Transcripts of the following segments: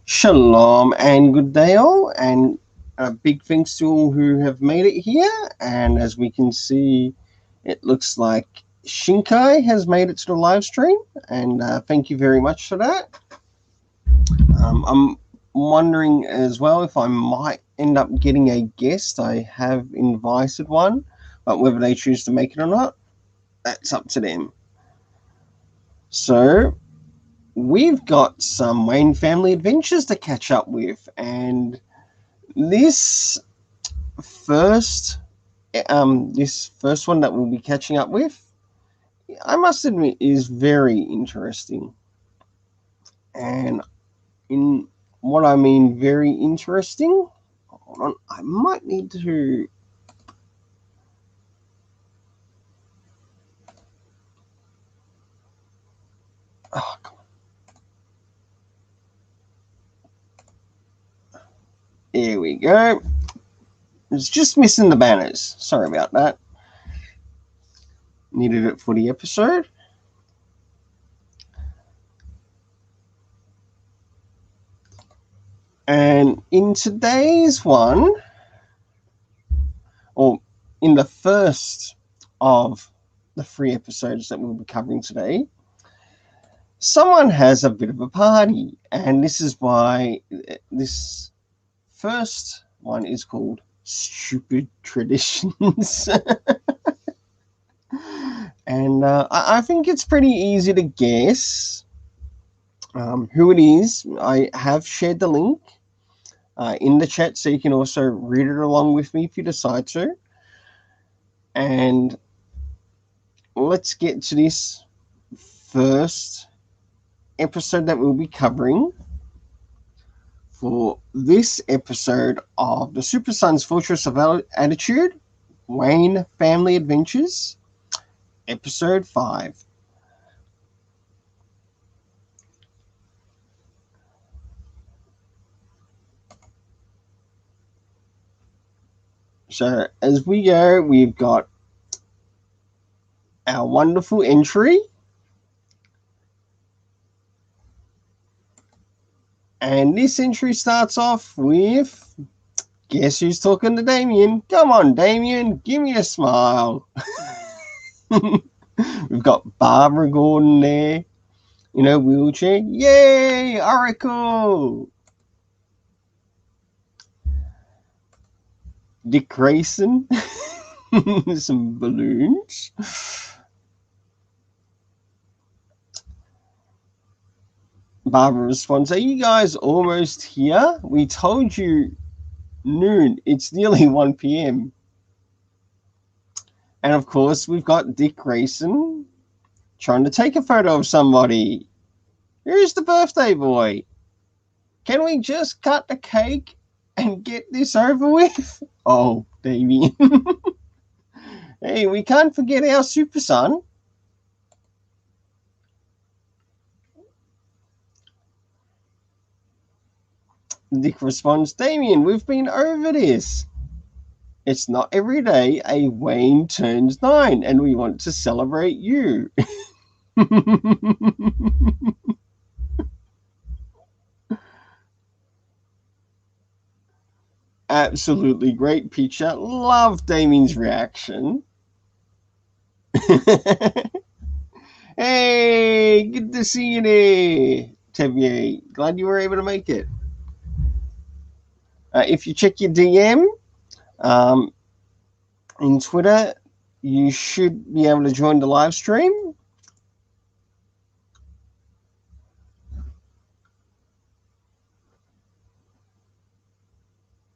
Shalom and good day all, and big thanks to all who have made it here. And as we can see, it looks like Shinkai has made it to the live stream, and thank you very much for that. I'm wondering as well if I might end up getting a guest. I have invited one, but whether they choose to make it or not, that's up to them. So we've got some Wayne family adventures to catch up with, and this first one that we'll be catching up with, I must admit, is very interesting. And in what I mean very interesting, hold on, I might need to come on. There we go. It's just missing the banners. Sorry about that. Needed it for the episode. And in today's one, or in the first of the 3 episodes that we'll be covering today, someone has a bit of a party, and this is why this first one is called Stupid Traditions. And I think it's pretty easy to guess who it is. I have shared the link in the chat, so you can also read it along with me if you decide to. And let's get to this first episode that we'll be covering for this episode of the Super Sons Fortress of Attitude, Wayne Family Adventures, episode 5. So as we go, we've got our wonderful entry. And this entry starts off with, guess who's talking to Damien? Come on, Damien, give me a smile. We've got Barbara Gordon there in her wheelchair. Yay, Oracle! Dick Grayson. Some balloons. Barbara responds, are you guys almost here? We told you noon. It's nearly 1 p.m. And of course, we've got Dick Grayson trying to take a photo of somebody. Who's the birthday boy? Can we just cut the cake and get this over with? Oh, Damien. Hey, we can't forget our super son. Dick responds, Damien, we've been over this. It's not every day a Wayne turns 9 and we want to celebrate you. Absolutely great picture. Love Damien's reaction. Hey, good to see you there, Tevier. Glad you were able to make it. If you check your DM in Twitter, you should be able to join the live stream.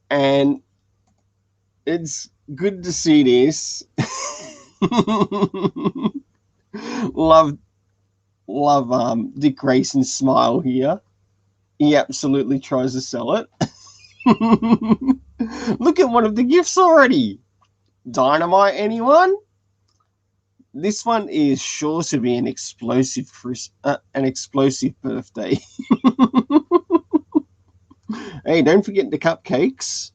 And it's good to see this. love Dick Grayson's smile here. He absolutely tries to sell it. Look at one of the gifts already. Dynamite, anyone? This one is sure to be an explosive birthday. Hey, don't forget the cupcakes.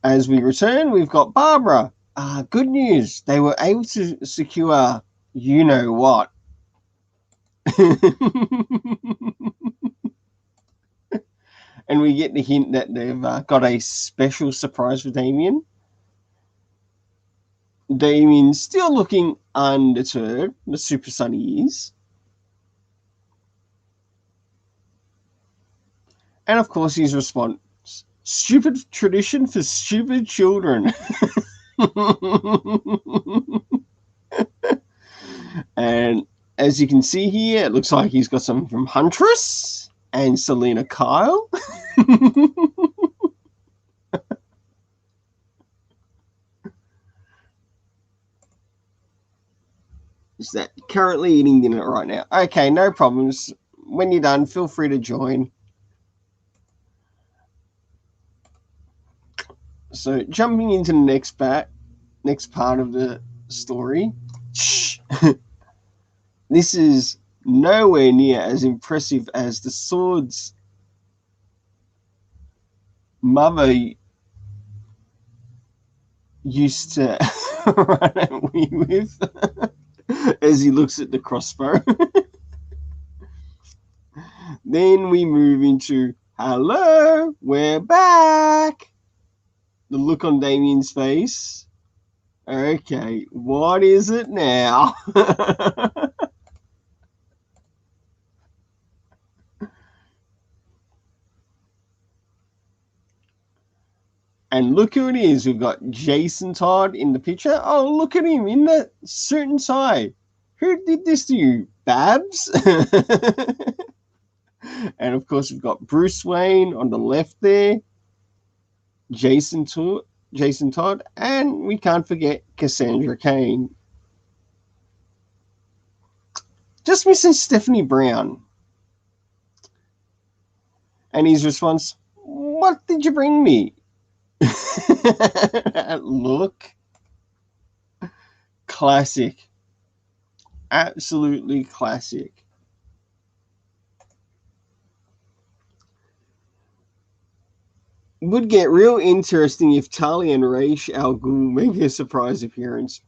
As we return, we've got Barbara. Good news. They were able to secure you know what. And we get the hint that they've got a special surprise for Damien. Damien's still looking undeterred, the Super Son he is. And of course, his response, stupid tradition for stupid children. And as you can see here, it looks like he's got something from Huntress and Selena Kyle. Is that currently eating dinner right now? Okay, no problems. When you're done, feel free to join. So jumping into the next part of the story. Shh. This is nowhere near as impressive as the sword's mother used to run at me with as he looks at the crossbow. Then we move into, hello, we're back. The look on Damien's face. Okay, what is it now? And look who it is. We've got Jason Todd in the picture. Oh, look at him in that suit and tie. Who did this to you, Babs? And of course, we've got Bruce Wayne on the left there. Jason Todd. And we can't forget Cassandra Cain. Just missing Stephanie Brown. And his response, what did you bring me? Look. Classic. Absolutely classic. Would get real interesting if Talia and Ra's al Ghul make a surprise appearance.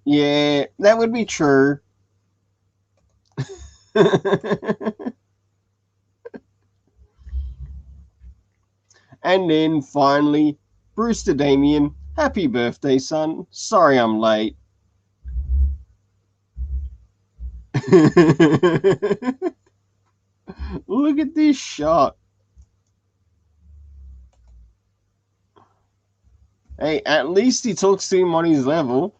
Yeah, that would be true. And then finally, Bruce to Damien, happy birthday, son. Sorry I'm late. Look at this shot. Hey, at least he talks to him on his level.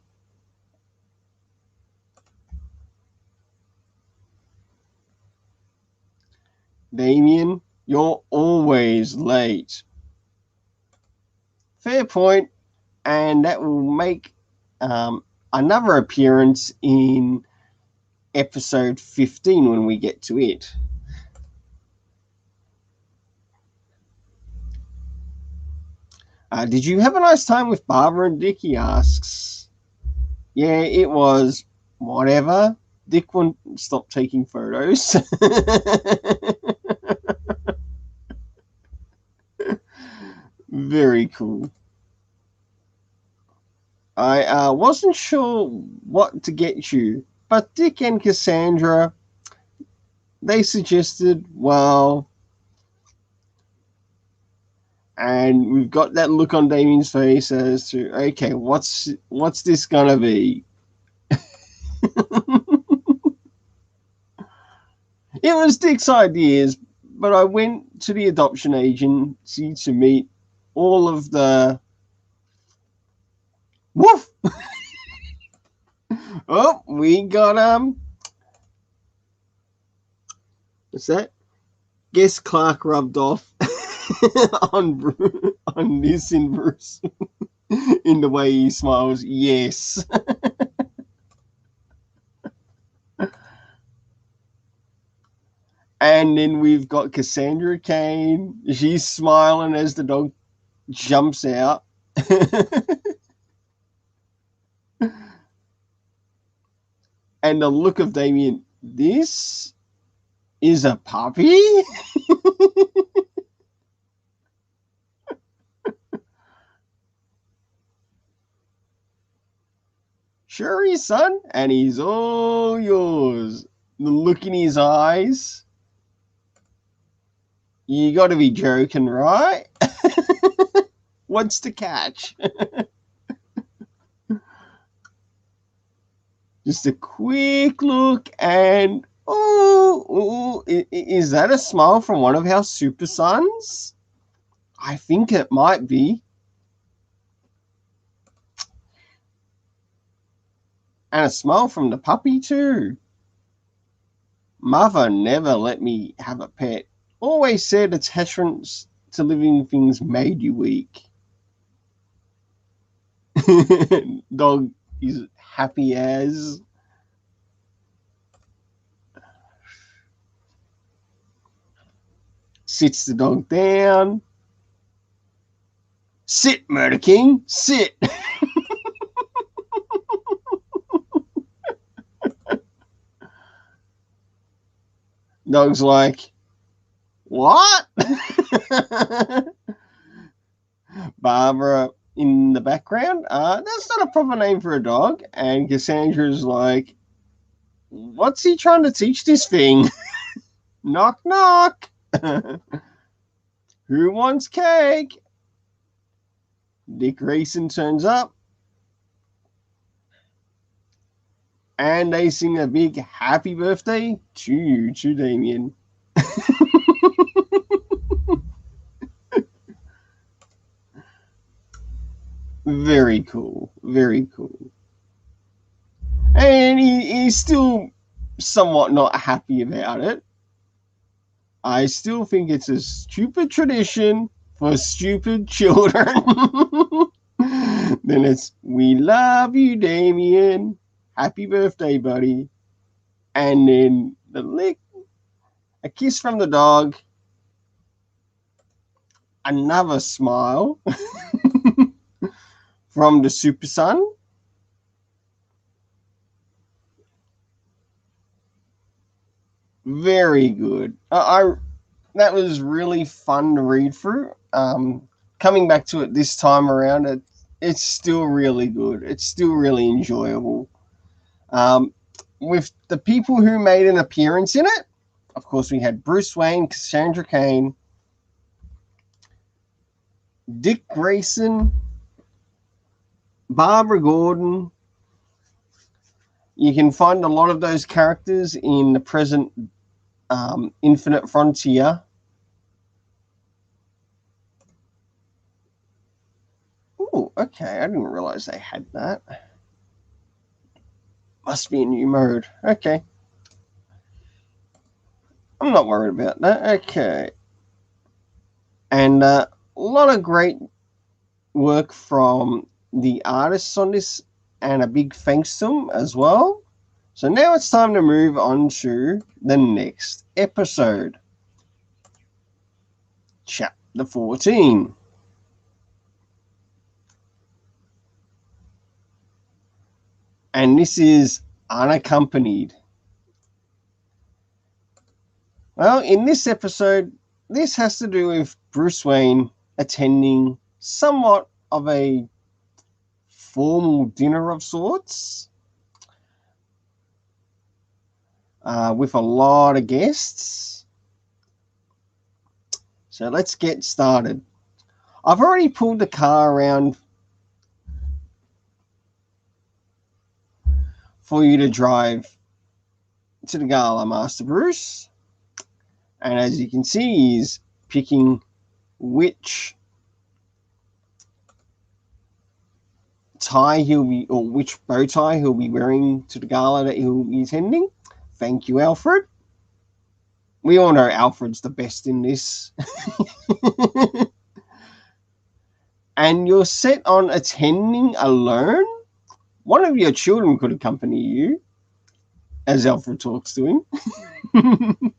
Damien, you're always late. Fair point. And that will make another appearance in episode 15 when we get to it. Did you have a nice time with Barbara and Dick? He asks. Yeah, it was whatever. Dick won't stop taking photos. Very cool. I wasn't sure what to get you, but Dick and Cassandra, they suggested, well, and we've got that look on Damien's face as to, okay, what's this gonna be? It was Dick's ideas, but I went to the adoption agency to meet all of the woof. Oh, we got what's that? Guess Clark rubbed off on this in Bruce in the way he smiles. Yes. And then we've got Cassandra Cain. She's smiling as the dog jumps out. And the look of Damien, this is a puppy? Sure, son, and he's all yours. The look in his eyes. You got to be joking, right? What's the catch? Just a quick look and oh, is that a smile from one of our super sons? I think it might be. And a smile from the puppy too. Mother never let me have a pet. Always said attachments to living things made you weak. Dog is happy as. Sits the dog down. Sit, Murder King, sit. Dog's like, what? Barbara in the background. That's not a proper name for a dog. And Cassandra's like, what's he trying to teach this thing? Knock, knock. Who wants cake? Dick Grayson turns up. And they sing a big happy birthday to you, to Damien. Very cool. Very cool. And he's still somewhat not happy about it. I still think it's a stupid tradition for stupid children. Then it's, we love you, Damien. Happy birthday, buddy. And then the lick, a kiss from the dog. Another smile from the super son. Very good. That was really fun to read through. Coming back to it this time around, it's still really good. It's still really enjoyable. With the people who made an appearance in it, of course, we had Bruce Wayne, Cassandra Cain, Dick Grayson, Barbara Gordon. You can find a lot of those characters in the present Infinite Frontier. Oh, okay. I didn't realize they had that. Must be a new mode. Okay. I'm not worried about that. Okay. And a lot of great work from the artists on this, and a big thanks to them as well. So now it's time to move on to the next episode. Chapter 14. And this is Unaccompanied. Well, in this episode, this has to do with Bruce Wayne attending somewhat of a formal dinner of sorts with a lot of guests. So let's get started. I've already pulled the car around for you to drive to the gala, Master Bruce. And as you can see, he's picking which tie he'll be, or which bow tie he'll be wearing to the gala that he'll be attending. Thank you, Alfred. We all know Alfred's the best in this. And you're set on attending alone? One of your children could accompany you, as Alfred talks to him.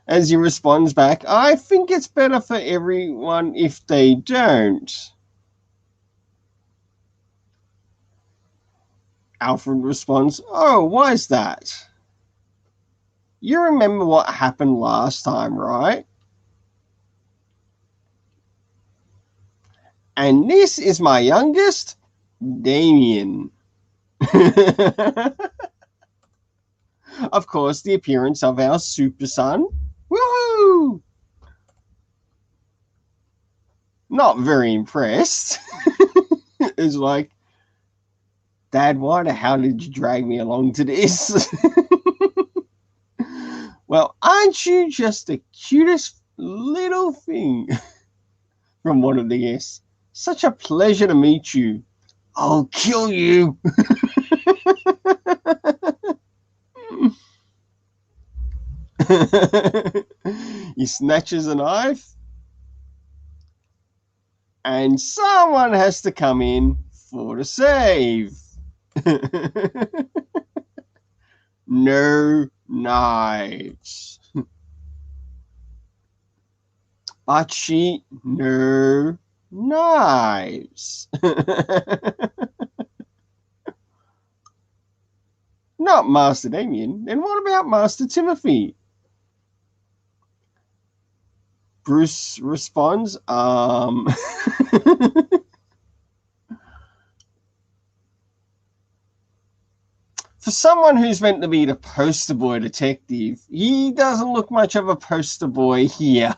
As he responds back, I think it's better for everyone if they don't. Alfred responds, oh, why is that? You remember what happened last time, right? And this is my youngest, Damien. Of course, the appearance of our super son. Woohoo! Not very impressed. It's like, Dad, why the hell did you drag me along to this? Well, aren't you just the cutest little thing? From one of the guests. Such a pleasure to meet you. I'll kill you. He snatches a knife. And someone has to come in for the save. No knives. Archie, no knives. Not Master Damien. Then what about Master Timothy? Bruce responds, for someone who's meant to be the poster boy detective, he doesn't look much of a poster boy here.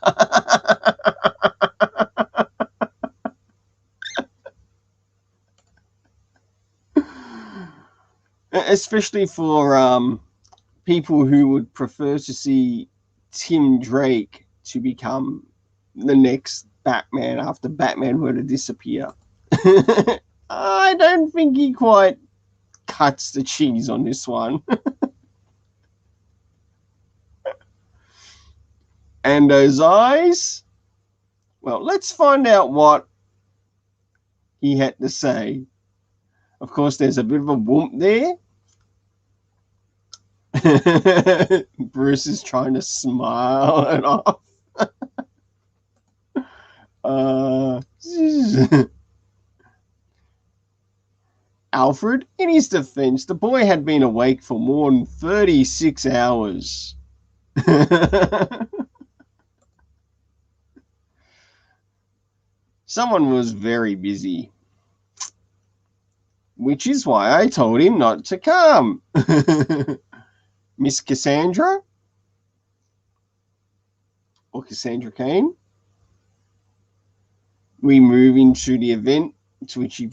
Especially for people who would prefer to see Tim Drake to become the next Batman after Batman were to disappear. I don't think he quite cuts the cheese on this one. And those eyes, well, let's find out what he had to say. Of course, there's a bit of a whoomp there. Bruce is trying to smile it off. Alfred, in his defense, the boy had been awake for more than 36 hours. Someone was very busy, which is why I told him not to come. Miss Cassandra, or Cassandra Cain, we move into the event to which he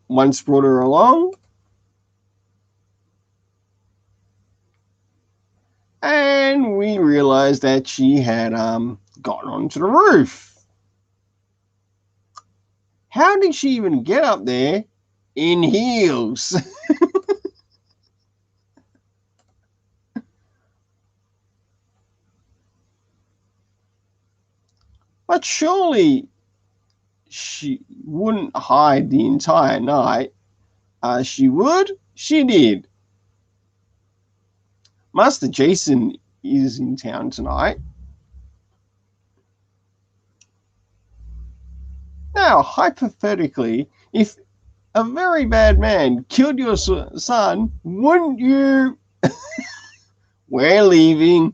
once brought her along. And we realized that she had gotten onto the roof. How did she even get up there in heels? But surely she wouldn't hide the entire night. She would. She did. Master Jason is in town tonight. Now, hypothetically, if a very bad man killed your son, wouldn't you? We're leaving.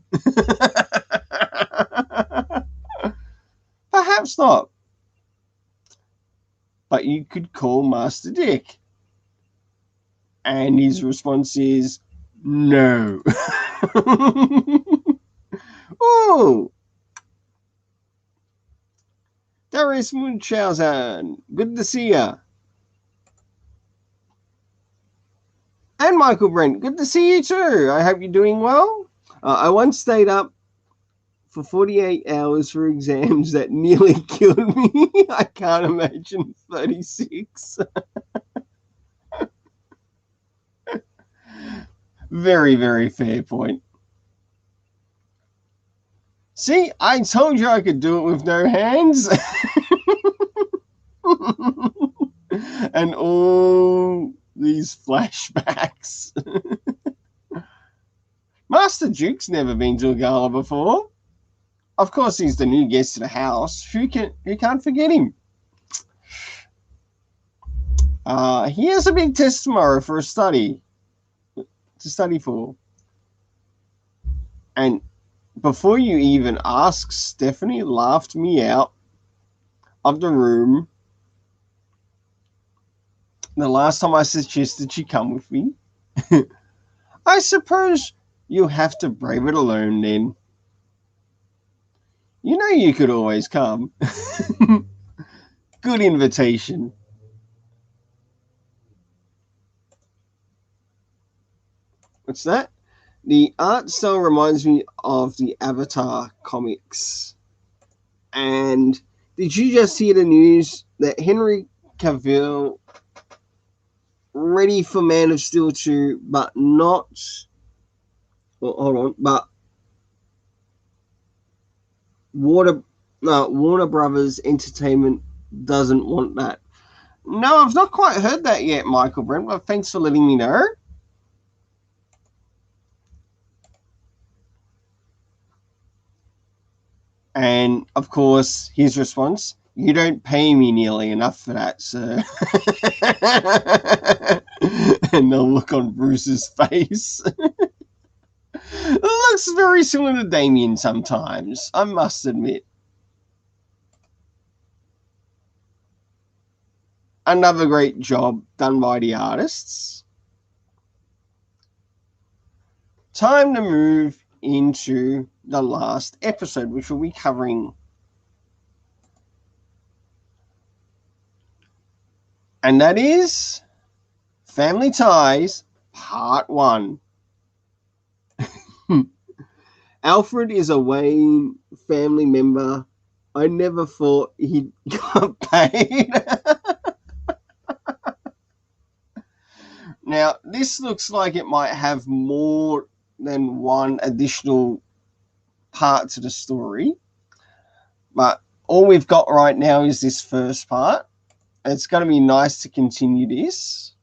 Perhaps not. But you could call Master Dick. And his response is no. Oh, Darius Munchausen, good to see ya. And Michael Brent, good to see you too. I hope you're doing well. I once stayed up for 48 hours for exams that nearly killed me. I can't imagine 36. Very, very fair point. See, I told you I could do it with no hands. And all these flashbacks. Master Duke's never been to a gala before. Of course, he's the new guest to the house. Who can't forget him? He has a big test tomorrow for a study. To study for. And before you even ask, Stephanie laughed me out of the room The last time I suggested she come with me. I suppose you'll have to brave it alone then. You know you could always come. Good invitation. What's that? The art style reminds me of the Avatar comics. And did you just hear the news that Henry Cavill ready for Man of Steel 2, but not... Well, hold on, but Warner Brothers Entertainment doesn't want that. No, I've not quite heard that yet, Michael Brent, but thanks for letting me know. And, of course, his response, you don't pay me nearly enough for that, sir. And the look on Bruce's face. It looks very similar to Damien sometimes, I must admit. Another great job done by the artists. Time to move into the last episode, which we'll be covering. And that is Family Ties, Part 1. Alfred is a Wayne family member. I never thought he got paid. Now, this looks like it might have more than one additional part to the story. But all we've got right now is this first part. It's going to be nice to continue this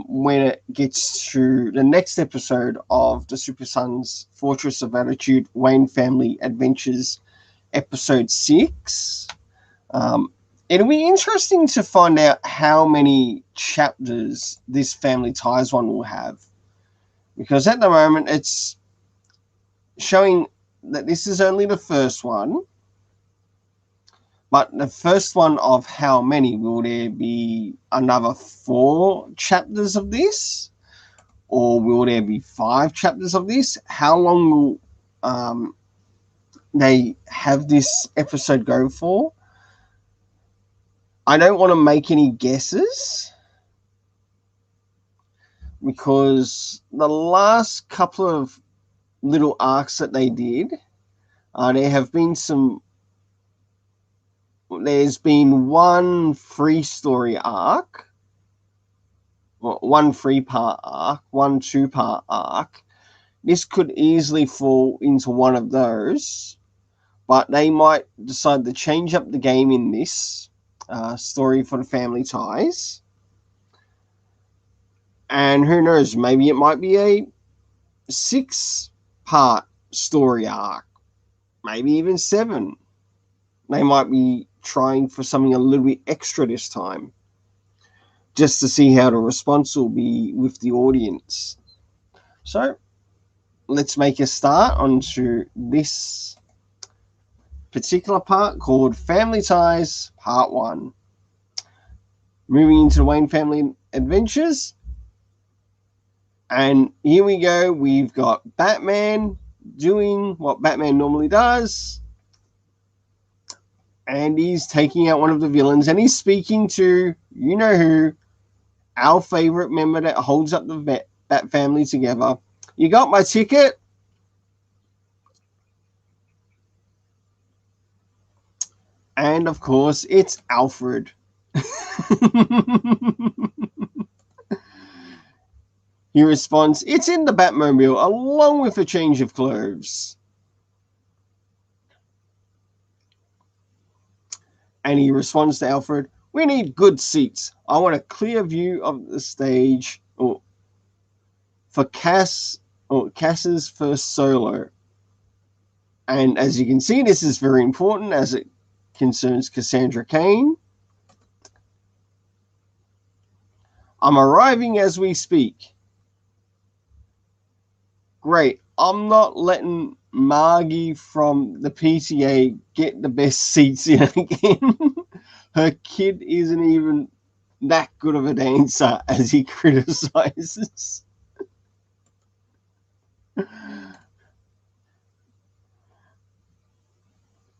when it gets to the next episode of the Super Sons Fortress of Attitude Wayne Family Adventures, episode 6. It'll be interesting to find out how many chapters this Family Ties one will have, because at the moment it's showing that this is only the first one. But the first one of how many? Will there be another 4 chapters of this? Or will there be 5 chapters of this? How long will they have this episode go for? I don't want to make any guesses, because the last couple of little arcs that they did, there have been some... There's been one free story arc, one 3-part arc, one 2-part arc. This could easily fall into one of those, but they might decide to change up the game in this story for the Family Ties. And who knows, maybe it might be a 6-part story arc, maybe even 7. They might be trying for something a little bit extra this time, just to see how the response will be with the audience. So let's make a start onto this particular part called Family Ties Part 1. Moving into the Wayne Family Adventures. And here we go. We've got Batman doing what Batman normally does. And he's taking out one of the villains, and he's speaking to, you know who, our favorite member that holds up the Bat family together. You got my ticket? And of course, it's Alfred. He responds, it's in the Batmobile, along with a change of clothes. And he responds to Alfred, we need good seats. I want a clear view of the stage for Cass's first solo. And as you can see, this is very important as it concerns Cassandra Cain. I'm arriving as we speak. Great. I'm not letting Margie from the PTA get the best seats in again. Her kid isn't even that good of a dancer as he criticizes.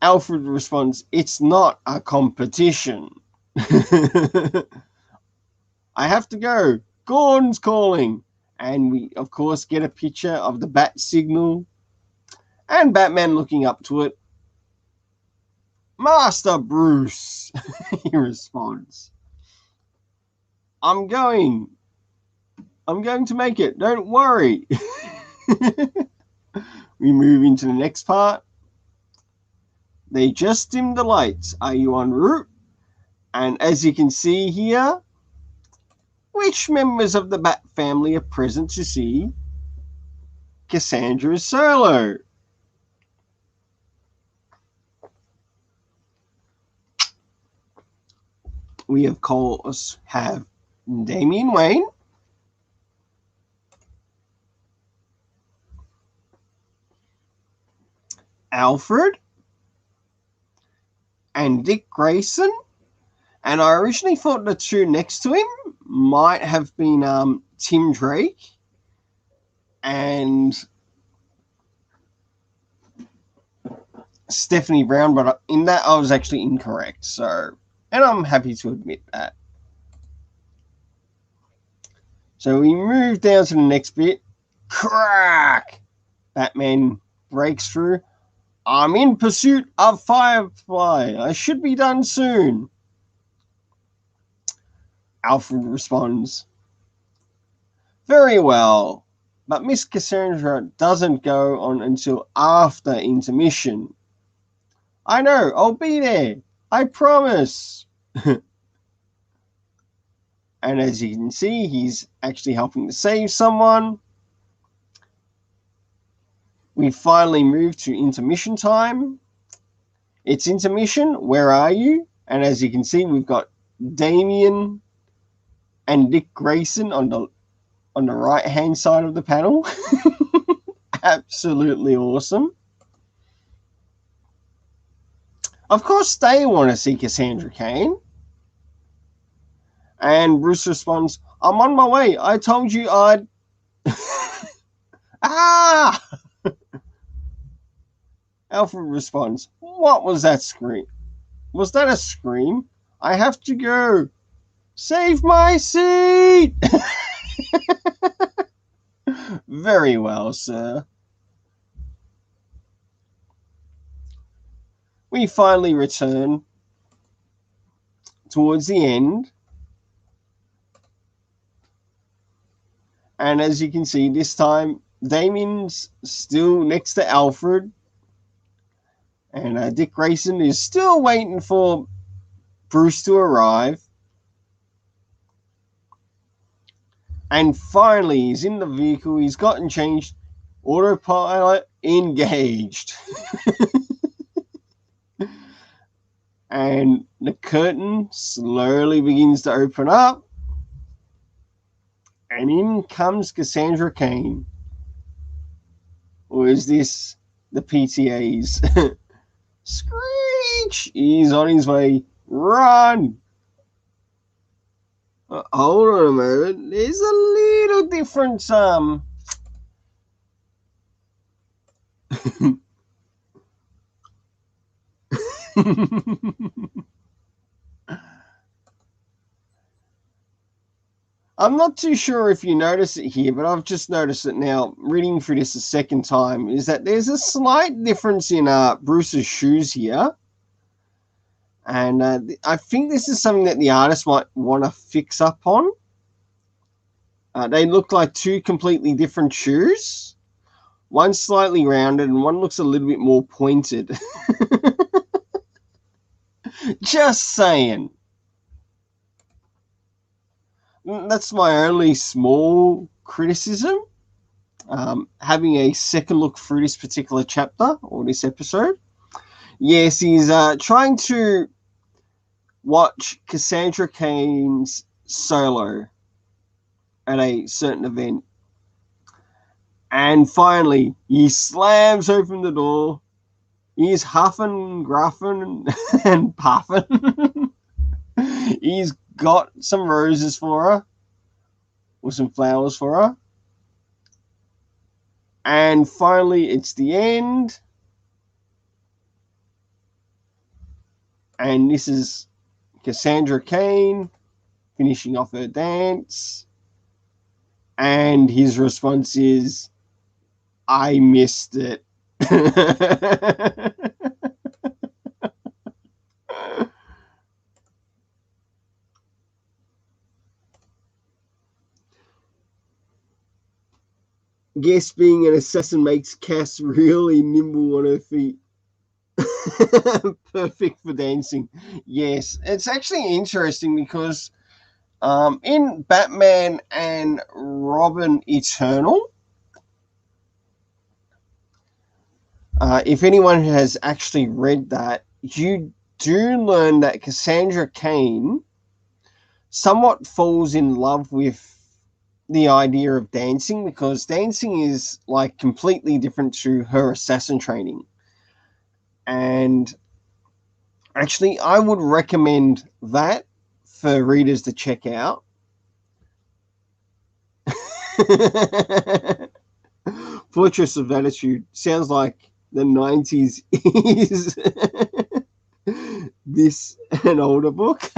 Alfred responds, "It's not a competition." I have to go. Gordon's calling. And we, of course, get a picture of the bat signal and Batman looking up to it. "Master Bruce," he responds. I'm going to make it. Don't worry." We move into the next part. They just dimmed the lights. Are you en route? And as you can see here, which members of the Bat family are present to see Cassandra solo? We, of course, have Damian Wayne, Alfred, and Dick Grayson. And I originally thought the two next to him might have been Tim Drake and Stephanie Brown, but in that I was actually incorrect. So, and I'm happy to admit that. So we move down to the next bit. Crack! Batman breaks through. "I'm in pursuit of Firefly. I should be done soon." Alfred responds, "Very well, but Miss Cassandra doesn't go on until after intermission." "I know, I'll be there. I promise." And as you can see, he's actually helping to save someone. We finally move to intermission time. It's intermission. Where are you? And as you can see, we've got Damian and Dick Grayson on the right-hand side of the panel. Absolutely awesome. Of course, they want to see Cassandra Cain. And Bruce responds, "I'm on my way. I told you I'd..." Ah! Alfred responds, "What was that scream? Was that a scream? I have to go. Save my seat!" Very well, sir. We finally return towards the end. And as you can see, this time, Damian's still next to Alfred. And Dick Grayson is still waiting for Bruce to arrive. And finally, he's in the vehicle. He's gotten changed. Autopilot engaged. And the curtain slowly begins to open up. And in comes Cassandra Cain. Or is this the PTA's? Screech! He's on his way. Run! Hold on a moment. There's a little difference. I'm not too sure if you notice it here, but I've just noticed it now, reading through this a second time, is that there's a slight difference in Bruce's shoes here. And I think this is something that the artist might want to fix up on. They look like two completely different shoes. One's slightly rounded and one looks a little bit more pointed. Just saying. That's my only small criticism. Having a second look through this particular chapter or this episode. Yes, he's trying to watch Cassandra Cain's solo at a certain event. And finally, he slams open the door. He's huffing, gruffing, and puffing. He's got some roses for her, or some flowers for her. And finally, it's the end. And this is Cassandra Cain finishing off her dance. And his response is, I missed it. Guess being an assassin makes Cass really nimble on her feet. Perfect for dancing. Yes, it's actually interesting because in Batman and Robin Eternal, if anyone has actually read that, you do learn that Cassandra Cain somewhat falls in love with the idea of dancing, because dancing is like completely different to her assassin training. And actually, I would recommend that for readers to check out. Fortress of Attitude sounds like the 90s is this an older book.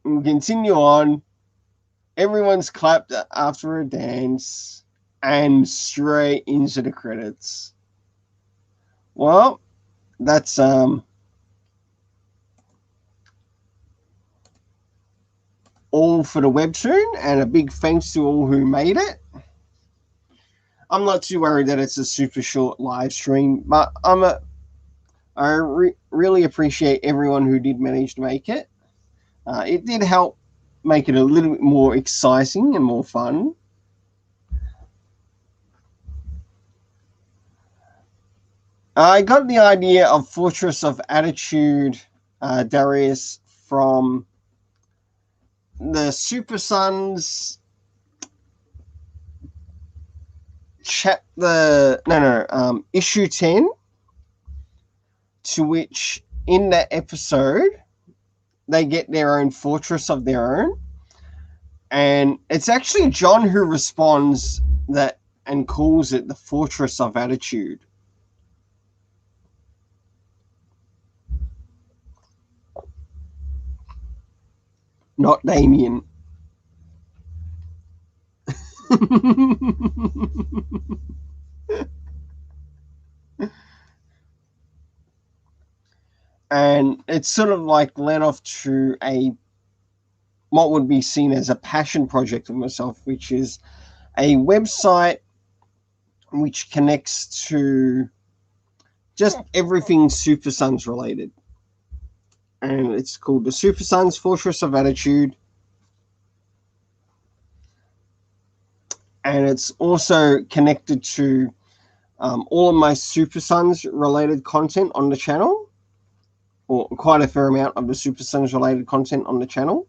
We'll continue on. Everyone's clapped after a dance and straight into the credits. Well, that's all for the webtoon, and a big thanks to all who made it. I'm not too worried that it's a super short live stream, but I really appreciate everyone who did manage to make it. It did help make it a little bit more exciting and more fun. I got the idea of Fortress of Attitude, Darius, from the Super Sons issue 10, to which in that episode they get their own fortress of their own, and it's actually John who responds that and calls it the Fortress of Attitude. Not Damien. And it's sort of like led off to what would be seen as a passion project of myself, which is a website which connects to just everything Super Sons related. And it's called the Super Sons Fortress of Attitude. And it's also connected to all of my Super Sons related content on the channel, or quite a fair amount of the Super Sons related content on the channel.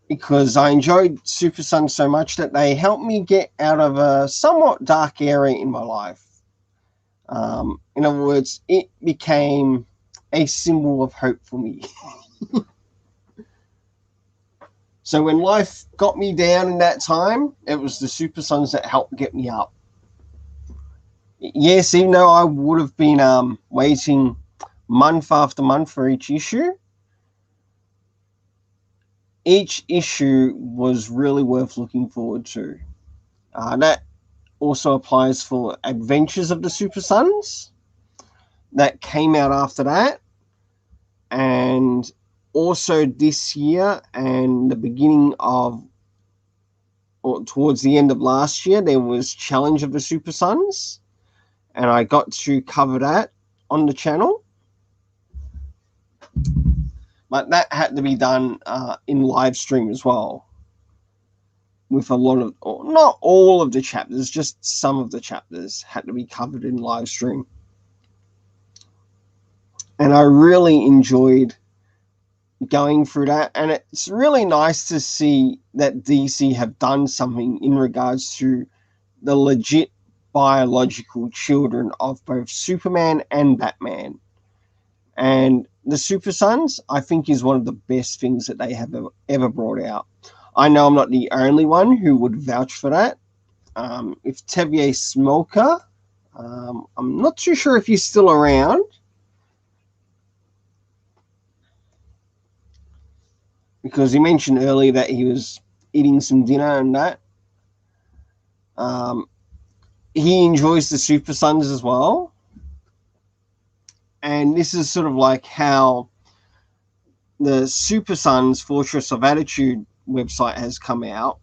Because I enjoyed Super Sons so much that they helped me get out of a somewhat dark area in my life. In other words, it became a symbol of hope for me. So when life got me down in that time, it was the Super Sons that helped get me up. Yes, even though I would have been waiting month after month for each issue was really worth looking forward to. That also applies for Adventures of the Super Sons that came out after that, and also this year and the beginning of, or towards the end of last year, there was Challenge of the Super Sons, and I got to cover that on the channel. But that had to be done in live stream as well. with a lot of, not all of the chapters, just some of the chapters had to be covered in live stream. And I really enjoyed going through that. And it's really nice to see that DC have done something in regards to the legit biological children of both Superman and Batman. And the Super Sons, I think, is one of the best things that they have ever brought out. I know I'm not the only one who would vouch for that. If Tevier Smolka, I'm not too sure if he's still around, because he mentioned earlier that he was eating some dinner and that. He enjoys the Super Sons as well. And this is sort of like how the Super Sons Fortress of Attitude website has come out.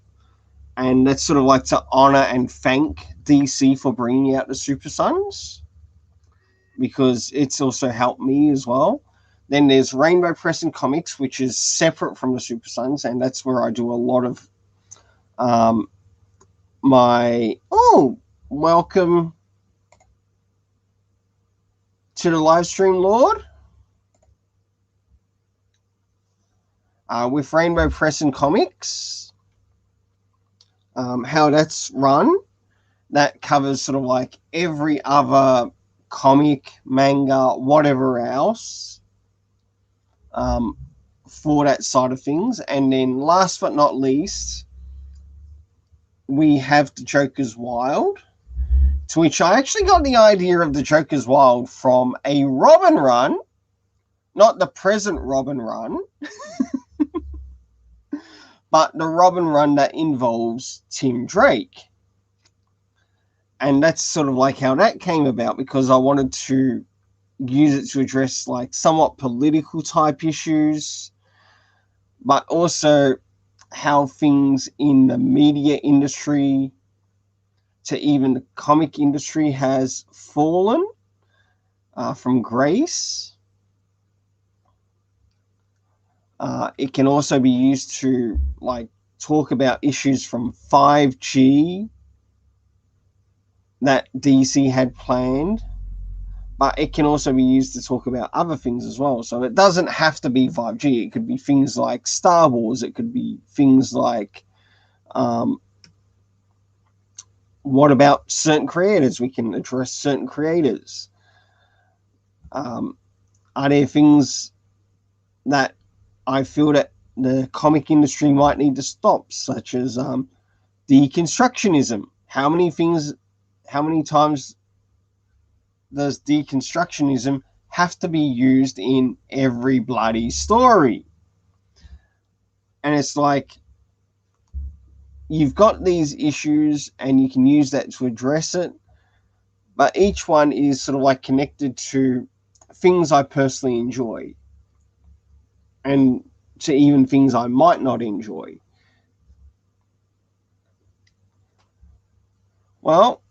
And that's sort of like to honor and thank DC for bringing out the Super Sons, because it's also helped me as well. Then there's Rainbow Press and Comics, which is separate from the Super Sons, and that's where I do a lot of my... Oh, welcome to the live stream, Lord. With Rainbow Press and Comics, how that's run, that covers sort of like every other comic, manga, whatever else, for that side of things. And then last but not least, we have the Joker's Wild, to which I actually got the idea of the Joker's Wild from a Robin run, not the present Robin run, but the Robin run that involves Tim Drake. And that's sort of like how that came about, because I wanted to use it to address like somewhat political type issues, but also how things in the media industry to even the comic industry has fallen from grace. It can also be used to like talk about issues from 5G that DC had planned, but it can also be used to talk about other things as well. So it doesn't have to be 5G. It could be things like Star Wars. It could be things like, what about certain creators? We can address certain creators. Are there things that I feel that the comic industry might need to stop, such as deconstructionism? How many times does deconstructionism have to be used in every bloody story? And it's like, you've got these issues and you can use that to address it, but each one is sort of like connected to things I personally enjoy, and to even things I might not enjoy. Well,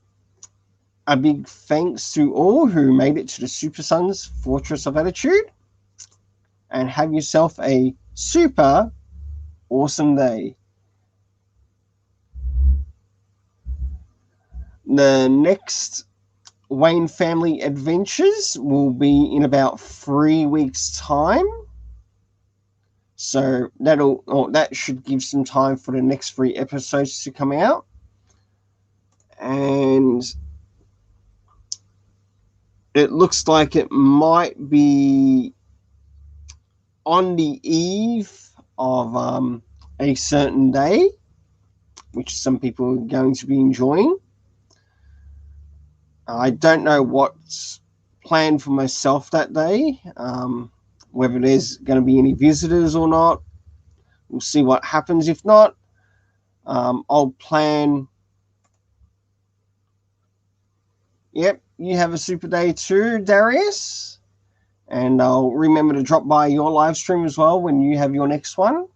a big thanks to all who made it to the Super Sons Fortress of Attitude, and have yourself a super awesome day. The next Wayne Family Adventures will be in about 3 weeks' time. So that should give some time for the next 3 episodes to come out. And it looks like it might be on the eve of a certain day, which some people are going to be enjoying. I don't know what's planned for myself that day, whether there's going to be any visitors or not. We'll see what happens. If not, I'll plan. Yep, you have a super day too, Darius. And I'll remember to drop by your live stream as well when you have your next one.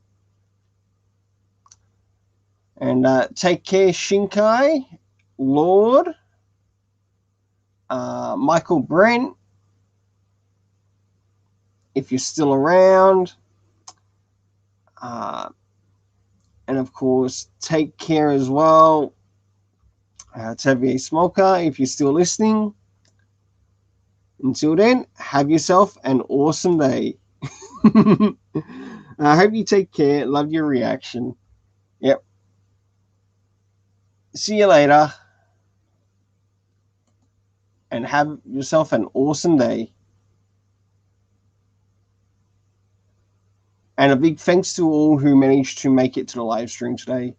And take care, Shinkai, Lord, Michael Brent, if you're still around. And of of course, take care as well. Xavier Smolka, if you're still listening. Until then, have yourself an awesome day. I hope you take care. Love your reaction. Yep. See you later. And have yourself an awesome day. And a big thanks to all who managed to make it to the live stream today.